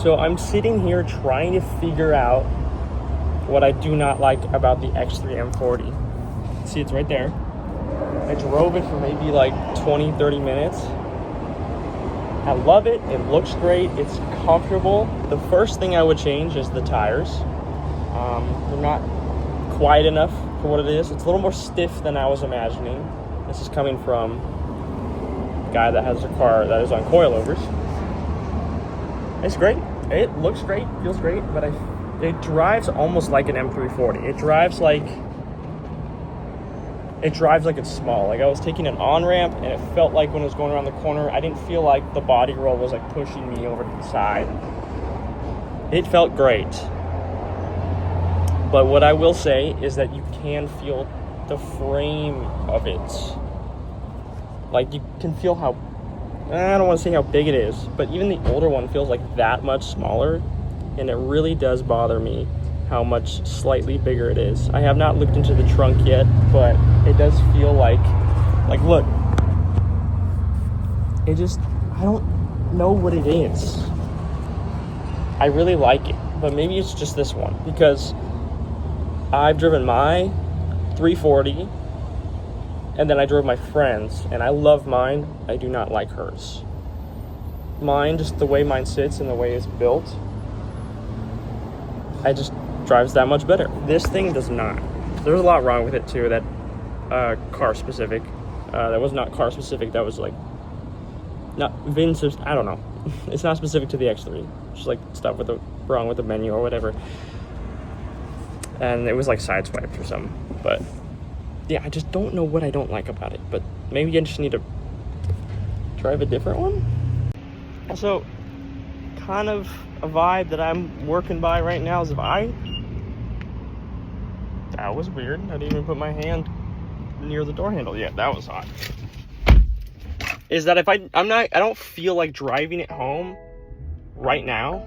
So I'm sitting here trying to figure out what I do not like about the X3 M40. See, it's right there. I drove it for maybe like 20-30 minutes. I love it. It looks great. It's comfortable. The first thing I would change is the tires. They're not quiet enough for what it is. It's a little more stiff than I was imagining. This is coming from a guy that has a car that is on coilovers. It's great. It looks great, feels great, but it drives almost like an M340. It drives like it's small. Like I was taking an on-ramp and it felt like when it was going around the corner, I didn't feel like the body roll was like pushing me over to the side. It felt great. But what I will say is that you can feel the frame of it. Like you can feel how, I don't want to say how big it is, but even the older one feels like that much smaller, and it really does bother me how much slightly bigger it is. I have not looked into the trunk yet, but it does feel like look, it just, I don't know what it is. I really like it, but maybe it's just this one, because I've driven my 340 and then I drove my friends, and I love mine. I do not like hers. Mine, just the way mine sits and the way it's built, I just drives that much better. This thing does not. There's a lot wrong with it too, that car specific. That was not car specific, that was like not vintage, I don't know. It's not specific to the X3. Just like stuff with wrong with the menu or whatever. And it was like sideswiped or something. But yeah, I just don't know what I don't like about it. But maybe I just need to drive a different one. Also, kind of a vibe that I'm working by right now is that was weird. I didn't even put my hand near the door handle yet. That was odd. Is that if I don't feel like driving it home right now,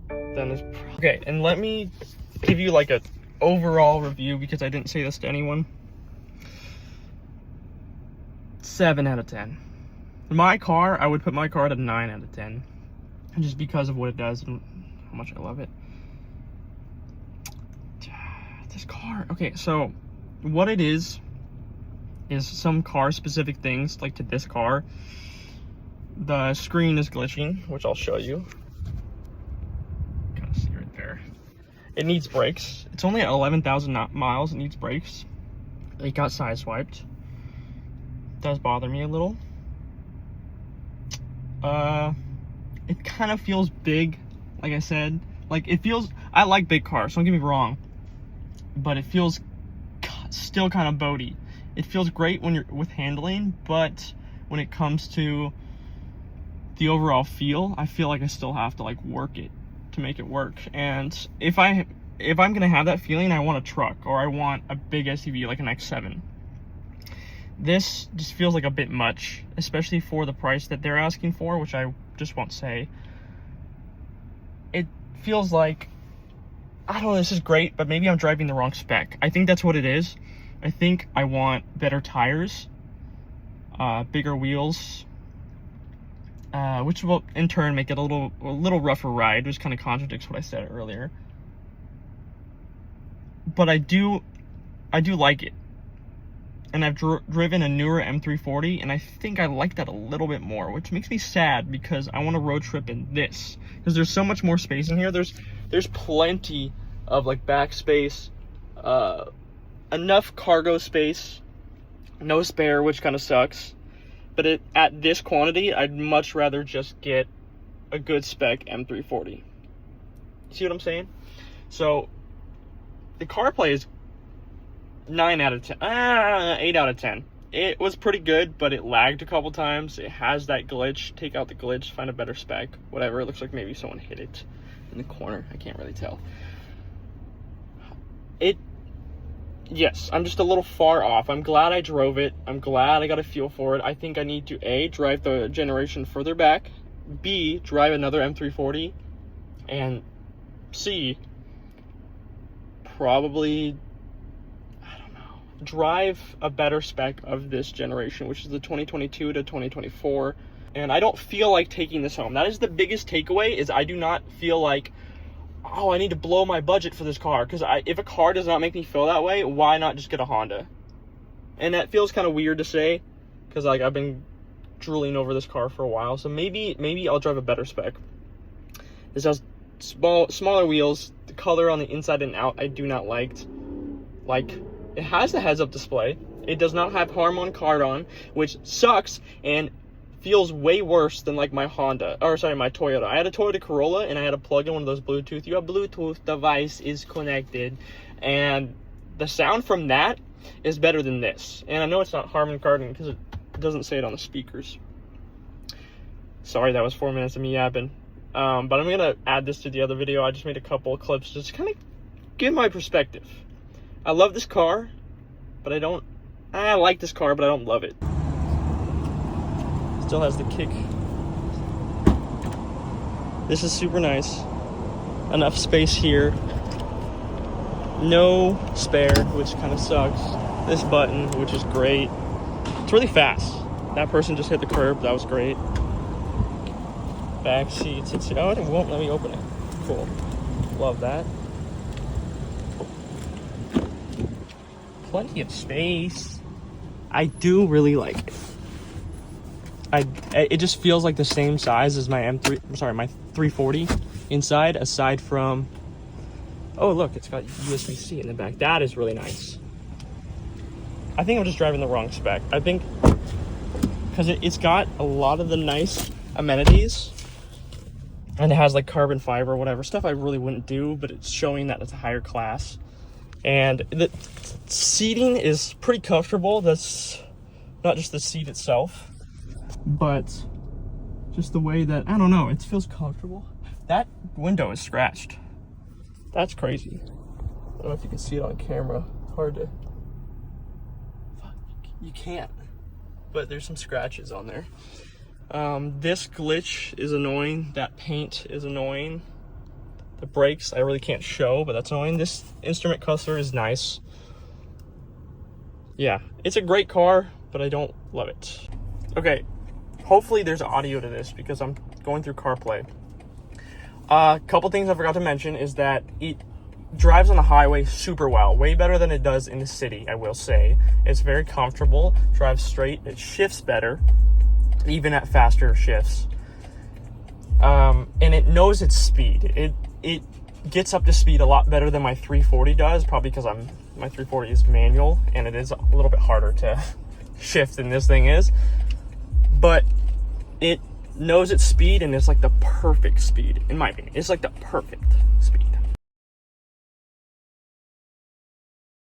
then it's okay. And let me give you like a overall review, because I didn't say this to anyone. 7 out of 10. My car, I would put my car at a 9 out of 10, just because of what it does and how much I love it. This car, okay, so what it is some car specific things. Like to this car, the screen is glitching, which I'll show you. Kind of see right there. It needs brakes. It's only at 11,000 miles. It needs brakes. It got sideswiped. Does bother me a little. It kind of feels big, like I said. Like it feels, I like big cars, don't get me wrong, but it feels still kind of boaty. It feels great when you're with handling, but when it comes to the overall feel, I feel like I still have to like work it to make it work. And if I'm gonna have that feeling, I want a truck, or I want a big SUV like an X7. This just feels like a bit much, especially for the price that they're asking for, which I just won't say. It feels like, I don't know, this is great, but maybe I'm driving the wrong spec. I think that's what it is. I think I want better tires, bigger wheels, which will in turn make it a little rougher ride, which kind of contradicts what I said earlier. But I do like it. And I've driven a newer M340, and I think I like that a little bit more, which makes me sad, because I want to road trip in this, because there's so much more space in here. There's plenty of like back space, enough cargo space, no spare, which kind of sucks. But at this quantity, I'd much rather just get a good spec M340. See what I'm saying? So the CarPlay is 9 out of 10, 8 out of 10. It was pretty good, but it lagged a couple times. It has that glitch. Take out the glitch, find a better spec, whatever. It looks like maybe someone hit it in the corner. I can't really tell. Yes, I'm just a little far off. I'm glad I drove it. I'm glad I got a feel for it. I think I need to A, drive the generation further back, B, drive another M340, and C, probably, I don't know, drive a better spec of this generation, which is the 2022 to 2024, And I don't feel like taking this home. That is the biggest takeaway, is I do not feel like, oh, I need to blow my budget for this car. Because if a car does not make me feel that way, why not just get a Honda? And that feels kind of weird to say, because like I've been drooling over this car for a while. So maybe I'll drive a better spec. This has smaller wheels. The color on the inside and out I do not like. Like, it has the heads-up display. It does not have Harman Kardon, which sucks and feels way worse than like my Toyota. I had a Toyota Corolla and I had to plug in one of those Bluetooth. Your Bluetooth device is connected, and the sound from that is better than this. And I know it's not Harman Kardon because it doesn't say it on the speakers. Sorry, that was 4 minutes of me yapping. But I'm gonna add this to the other video. I just made a couple of clips just to kind of give my perspective. I love this car, but I like this car, but I don't love it. Still has the kick. This is super nice. Enough space here. No spare, which kind of sucks. This button, which is great. It's really fast. That person just hit the curb. That was great. Back seats. Oh, it won't let me open it. Cool. Love that. Plenty of space. I do really like it. It just feels like the same size as my my 340 inside, aside from, oh look, it's got USB-C in the back. That is really nice. I think I'm just driving the wrong spec. I think because it's got a lot of the nice amenities, and it has like carbon fiber or whatever stuff I really wouldn't do, but it's showing that it's a higher class. And the seating is pretty comfortable. That's not just the seat itself, but just the way that, I don't know, it feels comfortable. That window is scratched. That's crazy. I don't know if you can see it on camera. Hard to, you can't, but there's some scratches on there. This glitch is annoying. That paint is annoying. The brakes I really can't show, but that's annoying. This instrument cluster is nice. Yeah, it's a great car, but I don't love it. Okay, hopefully there's audio to this because I'm going through CarPlay. A couple things I forgot to mention is that it drives on the highway super well, way better than it does in the city, I will say. It's very comfortable, drives straight, it shifts better, even at faster shifts. And it knows its speed. It gets up to speed a lot better than my 340 does, probably because my 340 is manual and it is a little bit harder to shift than this thing is. But it knows its speed, and it's like the perfect speed, in my opinion. It's like the perfect.